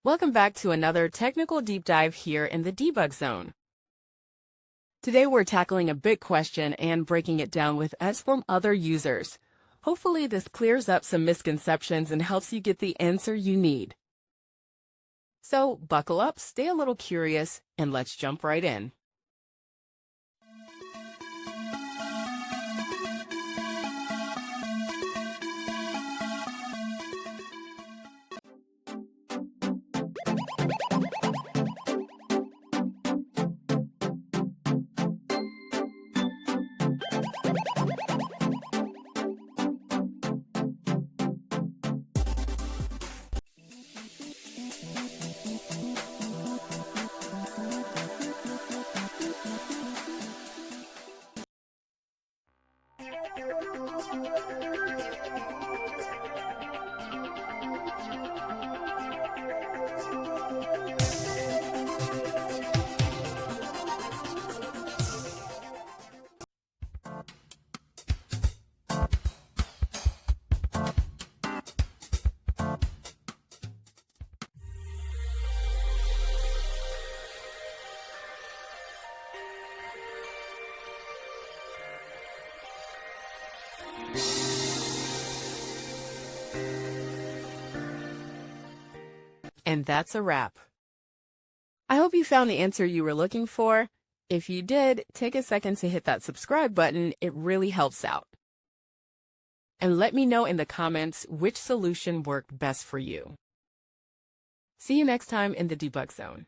Welcome back to another technical deep dive here in the debug zone. Today we're tackling a big question and breaking it down with us from other users. Hopefully this clears up some misconceptions and helps you get the answer you need. So buckle up, stay a little curious, and let's jump right in. And that's a wrap. I hope you found the answer you were looking for. If you did, take a second to hit that subscribe button. It really helps out. And let me know in the comments which solution worked best for you. See you next time in the debug zone.